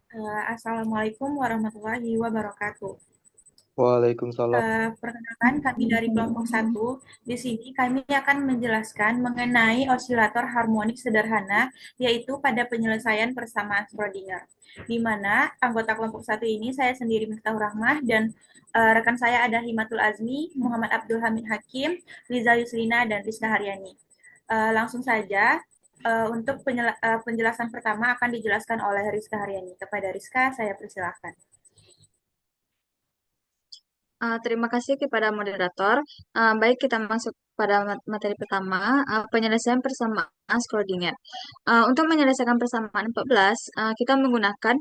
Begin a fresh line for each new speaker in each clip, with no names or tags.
Assalamualaikum warahmatullahi wabarakatuh.
Waalaikumsalam.
Perkenalkan kami dari kelompok satu. Di sini kami akan menjelaskan mengenai osilator harmonik sederhana, yaitu pada penyelesaian persamaan Schrödinger. Di mana anggota kelompok satu ini saya sendiri Miftahur Rahmah dan rekan saya ada Himatul Azmi, Muhammad Abdul Hamid Hakim, Liza Yuslina, dan Rizka Haryani. Langsung saja untuk penjelasan pertama akan dijelaskan oleh Rizka Haryani. Kepada Rizka, saya persilahkan.
Terima kasih kepada moderator. Baik, kita masuk pada materi pertama, penyelesaian persamaan Schrödinger. Untuk menyelesaikan persamaan 14, kita menggunakan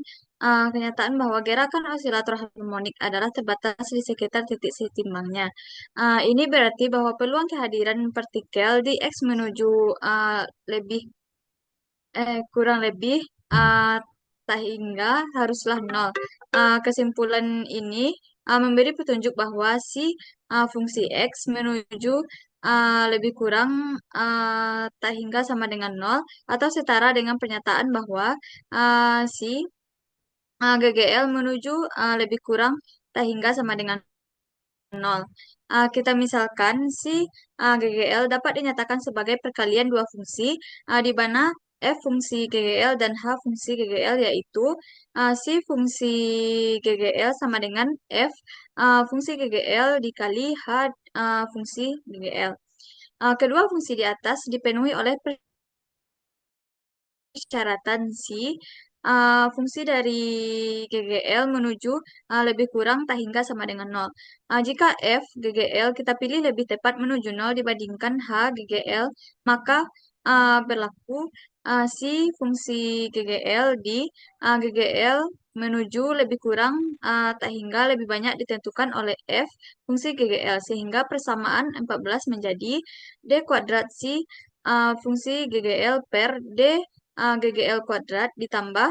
kenyataan bahwa gerakan osilator harmonik adalah terbatas di sekitar titik setimbangnya. Ini berarti bahwa peluang kehadiran partikel di X menuju lebih kurang lebih uh, tak hingga haruslah nol. Kesimpulan ini memberi petunjuk bahwa si fungsi X menuju lebih kurang tak hingga sama dengan nol atau setara dengan pernyataan bahwa si GGL menuju lebih kurang tak hingga sama dengan nol. Kita misalkan si GGL dapat dinyatakan sebagai perkalian dua fungsi di mana f fungsi GGL dan h fungsi GGL yaitu si fungsi GGL sama dengan f fungsi GGL dikali h fungsi GGL. Kedua fungsi di atas dipenuhi oleh persyaratan si fungsi dari GGL menuju lebih kurang tak hingga sama dengan nol. Jika f GGL kita pilih lebih tepat menuju nol dibandingkan h GGL, maka berlaku si fungsi GGL di GGL menuju lebih kurang tak hingga lebih banyak ditentukan oleh f fungsi GGL sehingga persamaan 14 menjadi d kuadrat si fungsi GGL per d GGL kuadrat ditambah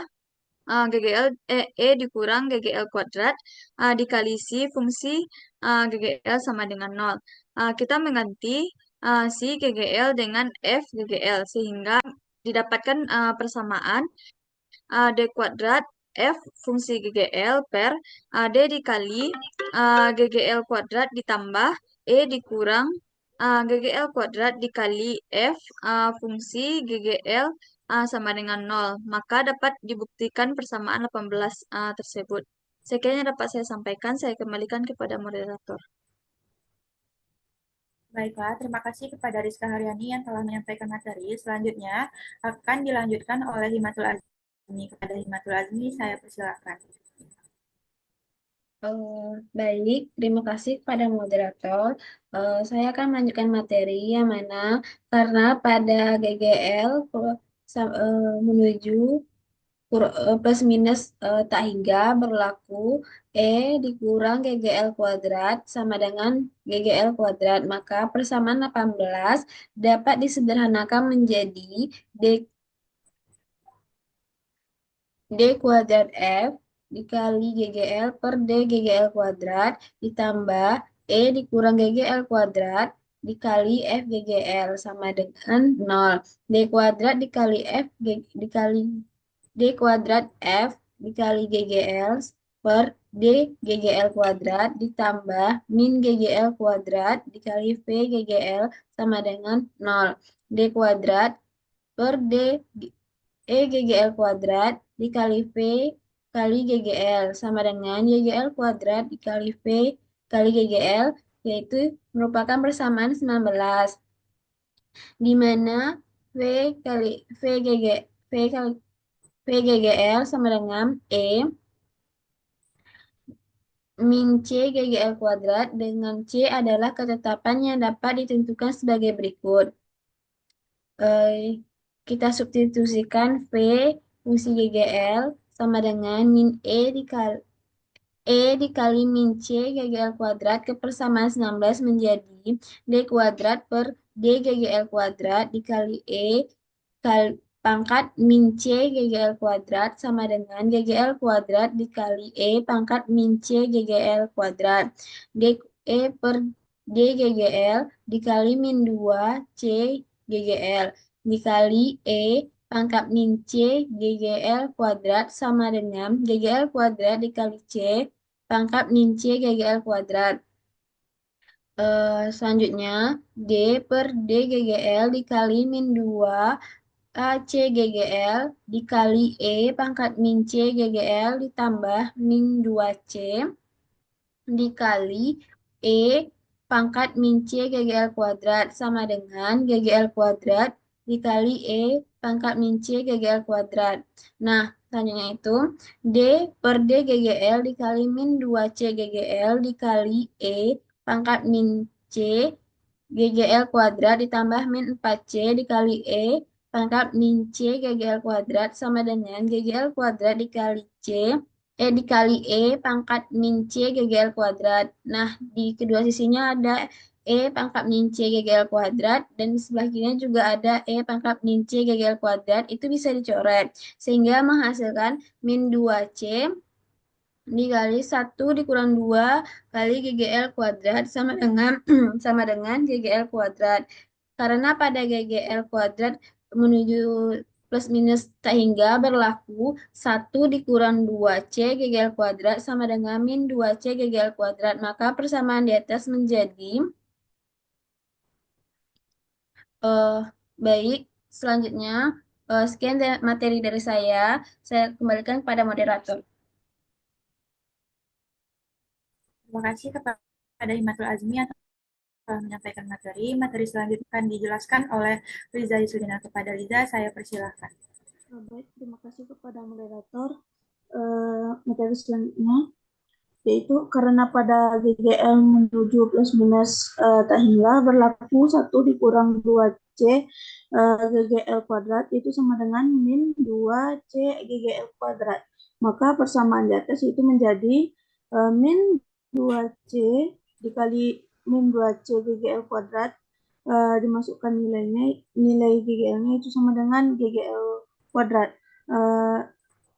GGL dikurang GGL kuadrat dikali si fungsi GGL sama dengan nol. Kita mengganti si GGL dengan F GGL sehingga didapatkan persamaan D kuadrat F fungsi GGL per D dikali GGL kuadrat ditambah E dikurang GGL kuadrat dikali F fungsi GGL sama dengan nol. Maka dapat dibuktikan persamaan 18 tersebut. Sekian yang dapat saya sampaikan, saya kembalikan kepada moderator.
Baiklah, terima kasih kepada Rizka Haryani yang telah menyampaikan materi. Selanjutnya akan dilanjutkan oleh Himatul Azmi. Kepada Himatul Azmi, saya persilakan.
Baik, terima kasih kepada moderator. Saya akan melanjutkan materi yang mana karena pada GGL menuju plus minus tak hingga berlaku E dikurang GGL kuadrat sama dengan GGL kuadrat. Maka persamaan 18 dapat disederhanakan menjadi D D kuadrat F dikali GGL per D GGL kuadrat ditambah E dikurang GGL kuadrat dikali F GGL sama dengan 0. D kuadrat dikali dikali D kuadrat F dikali GGL per D GGL kuadrat ditambah min GGL kuadrat dikali V GGL sama dengan 0. D kuadrat per D E GGL kuadrat dikali V kali GGL sama dengan GGL kuadrat dikali V kali GGL yaitu merupakan persamaan 19 di mana V kali V kali VGGL sama dengan E min C GGL kuadrat dengan C adalah ketetapan yang dapat ditentukan sebagai berikut. Kita substitusikan V fungsi GGL sama dengan min E dikali min C GGL kuadrat ke persamaan 19 menjadi D kuadrat per D GGL kuadrat dikali E kali pangkat min C GGL kuadrat sama dengan GGL kuadrat dikali E pangkat min C GGL kuadrat. D E per D GGL dikali min 2 C GGL dikali E pangkat min C GGL kuadrat sama dengan GGL kuadrat dikali C pangkat min C GGL kuadrat. Selanjutnya, D per D GGL dikali min 2 AC GGL dikali E pangkat min C GGL ditambah min 2C dikali E pangkat min C GGL kuadrat sama dengan GGL kuadrat dikali E pangkat min C GGL kuadrat. Nah, selanjutnya itu D per D GGL dikali min 2C GGL dikali E pangkat min C GGL kuadrat ditambah min 4C dikali E pangkat min C GGL kuadrat sama dengan GGL kuadrat dikali dikali E pangkat min C GGL kuadrat. Nah, di kedua sisinya ada E pangkat min C GGL kuadrat dan di sebelah kirinya juga ada E pangkat min C GGL kuadrat. Itu bisa dicoret sehingga menghasilkan min 2C dikali 1 dikurang 2 kali GGL kuadrat sama dengan sama dengan GGL kuadrat. Karena pada GGL kuadrat menuju plus minus tak hingga berlaku 1 dikurang 2C GGL kuadrat sama dengan min 2C GGL kuadrat. Maka persamaan di atas menjadi baik. Selanjutnya, sekian materi dari saya. Saya kembalikan kepada moderator.
Terima kasih kepada Himatul Azmi yang telah menyampaikan materi. Materi selanjutnya akan dijelaskan oleh Riza Yusudina. Kepada Riza, saya persilahkan.
Baik, terima kasih kepada moderator. Materi selanjutnya yaitu karena pada GGL menuju plus minus tak hingga berlaku 1 dikurang 2C GGL kuadrat itu sama dengan min 2C GGL kuadrat. Maka persamaan di atas itu menjadi min 2C dikali min 2C GGL kuadrat dimasukkan nilai GGL-nya itu sama dengan GGL kuadrat.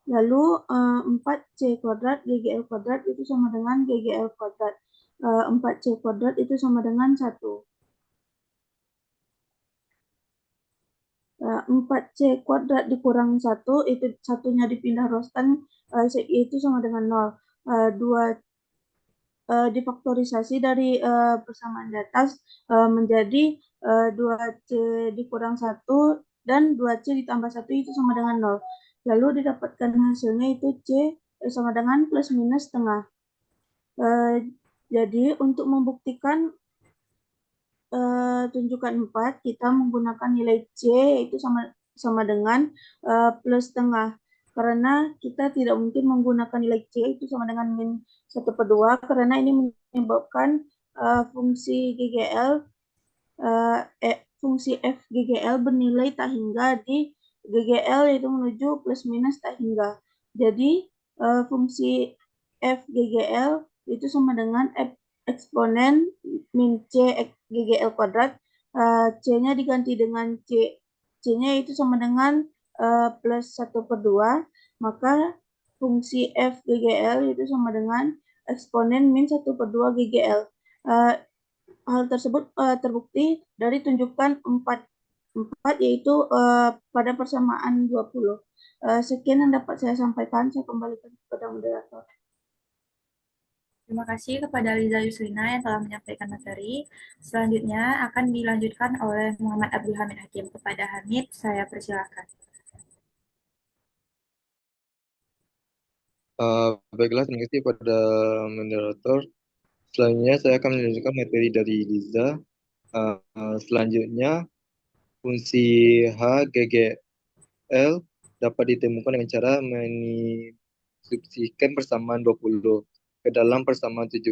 Lalu 4C kuadrat GGL kuadrat itu sama dengan GGL kuadrat. 4C kuadrat itu sama dengan 1. 4C kuadrat dikurang 1, itu satunya dipindah ruaskan, itu sama dengan 0. 2 difaktorisasi dari persamaan di atas menjadi 2C dikurang 1 dan 2C ditambah 1 itu sama dengan 0. Lalu didapatkan hasilnya itu C sama dengan plus minus setengah. Jadi untuk membuktikan tunjukkan 4, kita menggunakan nilai C yaitu sama dengan plus setengah. Karena kita tidak mungkin menggunakan nilai C itu sama dengan min 1/2 karena ini menyebabkan fungsi GGL fungsi f GGL bernilai tak hingga di GGL yaitu menuju plus minus tak hingga. Jadi fungsi f GGL itu sama dengan f eksponen min C GGL kuadrat. C-nya diganti dengan C-nya itu sama dengan plus 1/2. Maka fungsi f GGL itu sama dengan eksponen min 1/2 GGL. Hal tersebut terbukti dari tunjukan 4 yaitu pada persamaan 20. Sekian yang dapat saya sampaikan. Saya kembalikan kepada moderator.
Terima kasih kepada Liza Yuslina yang telah menyampaikan materi. Selanjutnya akan dilanjutkan oleh Muhammad Abdul Hamid Hakim. Kepada Hamid, saya persilakan.
Baiklah, terima kasih kepada moderator. Selanjutnya saya akan melanjutkan materi dari Liza. Selanjutnya, fungsi H GGL dapat ditemukan dengan cara menyubstitusikan persamaan 20 ke dalam persamaan 17.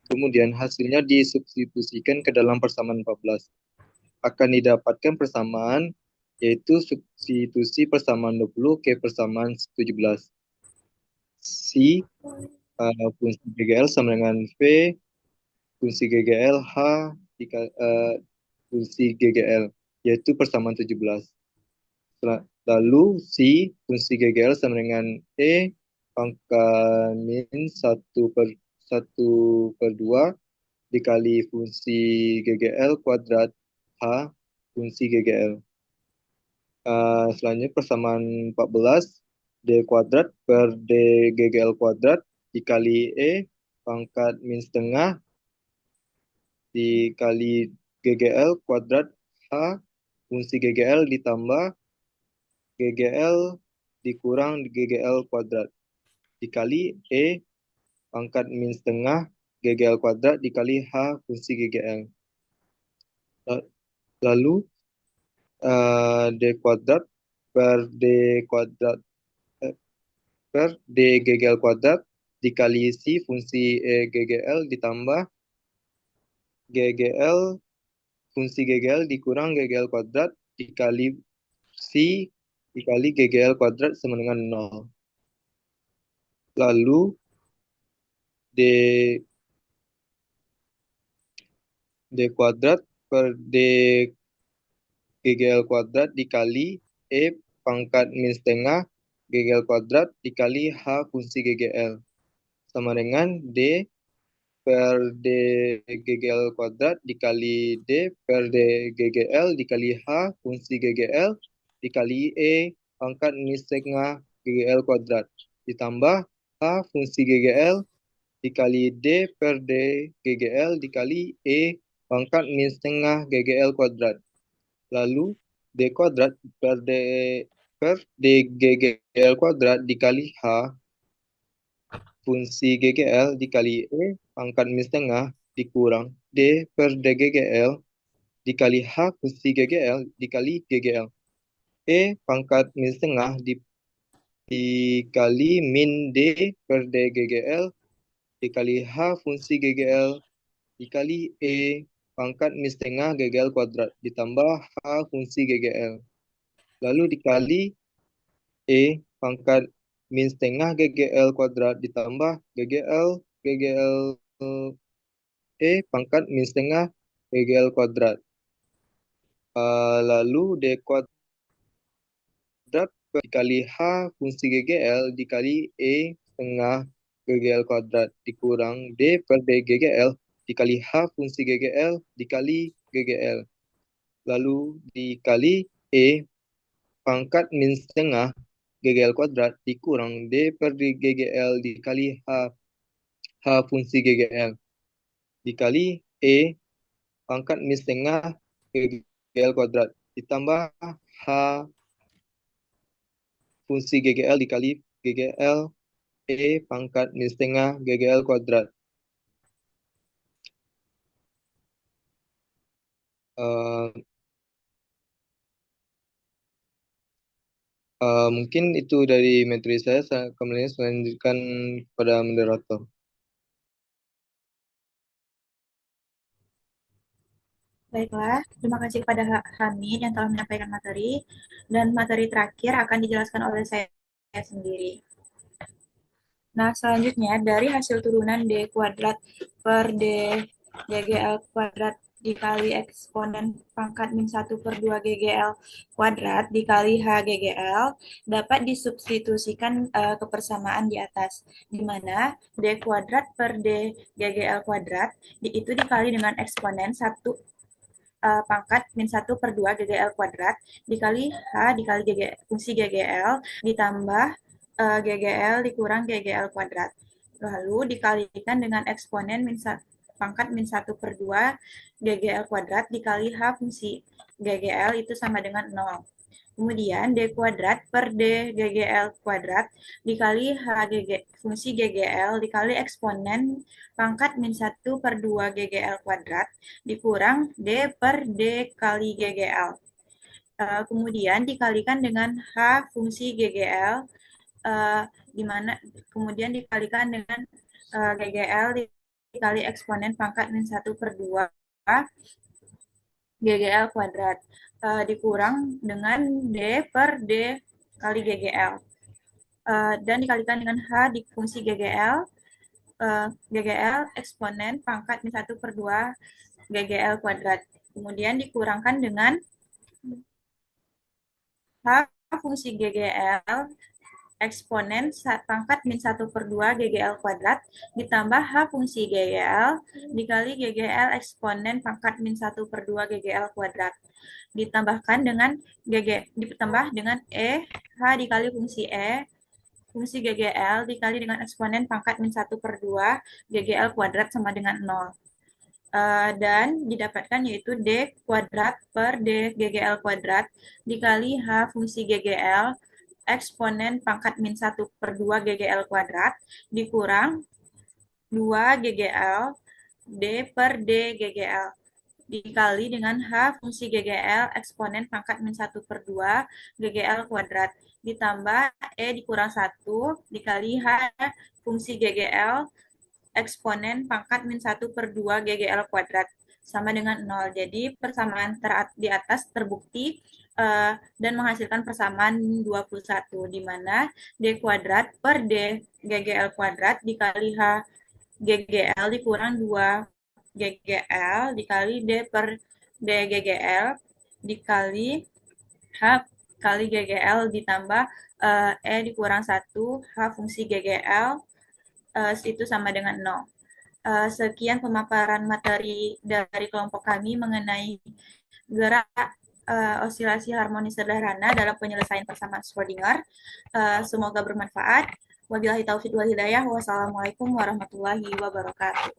Kemudian hasilnya disubstitusikan ke dalam persamaan 14. Akan didapatkan persamaan yaitu substitusi persamaan 20 ke persamaan 17. Si fungsi GGL sama dengan V fungsi GGL H fungsi GGL yaitu persamaan 17. Lalu si fungsi GGL sama dengan E pangkat min 1/2 dikali fungsi GGL kuadrat H fungsi GGL. Selanjutnya persamaan 14 D kuadrat per D GGL kuadrat dikali E pangkat min setengah dikali GGL kuadrat H fungsi GGL ditambah GGL dikurang GGL kuadrat dikali E pangkat min setengah GGL kuadrat dikali H fungsi GGL. Lalu D kuadrat per D kuadrat per D GGL kuadrat dikali C fungsi E GGL ditambah GGL fungsi GGL dikurang GGL kuadrat dikali C dikali GGL kuadrat sama dengan 0. Lalu D kuadrat per D GGL kuadrat dikali E pangkat min setengah GGL kuadrat dikali H fungsi GGL sama dengan D per D GGL kuadrat dikali D per D GGL dikali H fungsi GGL dikali E pangkat min setengah GGL kuadrat ditambah H fungsi GGL dikali D per D GGL dikali E pangkat min setengah GGL kuadrat. Lalu D kuadrat per D GGL kuadrat dikali H fungsi GGL dikali E pangkat min setengah dikurang D per D GGL dikali H fungsi GGL dikali GGL. E pangkat min setengah dikali min D per D GGL dikali H fungsi GGL dikali E pangkat min setengah GGL kuadrat ditambah H fungsi GGL. Lalu dikali E pangkat min setengah GGL kuadrat ditambah GGL E pangkat min setengah GGL kuadrat. Lalu D kuadrat dikali H fungsi GGL dikali E setengah GGL kuadrat dikurang D per D GGL dikali H fungsi GGL dikali GGL. Lalu dikali E pangkat min setengah GGL kuadrat dikurang D per D GGL dikali H fungsi GGL dikali E pangkat min setengah GGL kuadrat ditambah H fungsi GGL dikali GGL E pangkat min setengah GGL kuadrat. Mungkin itu dari materi saya kemudian selanjutkan pada moderator.
Baiklah, terima kasih kepada Hamid yang telah menyampaikan materi. Dan materi terakhir akan dijelaskan oleh saya sendiri. Nah, selanjutnya dari hasil turunan D kuadrat per D GGL kuadrat dikali eksponen pangkat min 1 per 2 GGL kuadrat dikali H GGL dapat disubstitusikan ke persamaan di atas, di mana D kuadrat per D GGL kuadrat itu dikali dengan eksponen 1 pangkat min 1 per 2 GGL kuadrat dikali H dikali fungsi GGL ditambah GGL dikurang GGL kuadrat. Lalu dikalikan dengan eksponen pangkat min 1 per 2 GGL kuadrat dikali H fungsi GGL itu sama dengan 0. Kemudian D kuadrat per D GGL kuadrat dikali H fungsi GGL dikali eksponen pangkat min 1 per 2 GGL kuadrat dikurang D per D kali GGL. Kemudian dikalikan dengan H fungsi GGL di mana kemudian dikalikan dengan GGL dikali eksponen pangkat min 1 per 2 GGL kuadrat dikurang dengan D per D kali GGL dan dikalikan dengan H di fungsi GGL GGL eksponen pangkat min 1 per 2 GGL kuadrat. Kemudian dikurangkan dengan H fungsi GGL eksponen pangkat min 1/2 GGL kuadrat ditambah H fungsi GGL dikali GGL eksponen pangkat min 1/2 GGL kuadrat. Ditambahkan dengan ditambah dengan H dikali fungsi fungsi GGL dikali dengan eksponen pangkat min 1/2 GGL kuadrat sama dengan 0. Dan didapatkan yaitu D kuadrat per D GGL kuadrat dikali H fungsi GGL eksponen pangkat min 1/2 GGL kuadrat dikurang 2 GGL D per D GGL dikali dengan H fungsi GGL eksponen pangkat min 1/2 GGL kuadrat ditambah E dikurang 1 dikali H fungsi GGL eksponen pangkat min 1/2 GGL kuadrat sama dengan 0. Jadi persamaan di atas terbukti dan menghasilkan persamaan 21, di mana D kuadrat per D GGL kuadrat dikali H GGL dikurang 2 GGL dikali D per D GGL dikali H kali GGL ditambah E dikurang 1 H fungsi GGL itu sama dengan 0. Sekian pemaparan materi dari kelompok kami mengenai gerak osilasi harmonis sederhana dalam penyelesaian persamaan Schrödinger. Semoga bermanfaat. Wabillahi taufiq wal hidayah. Wassalamualaikum warahmatullahi wabarakatuh.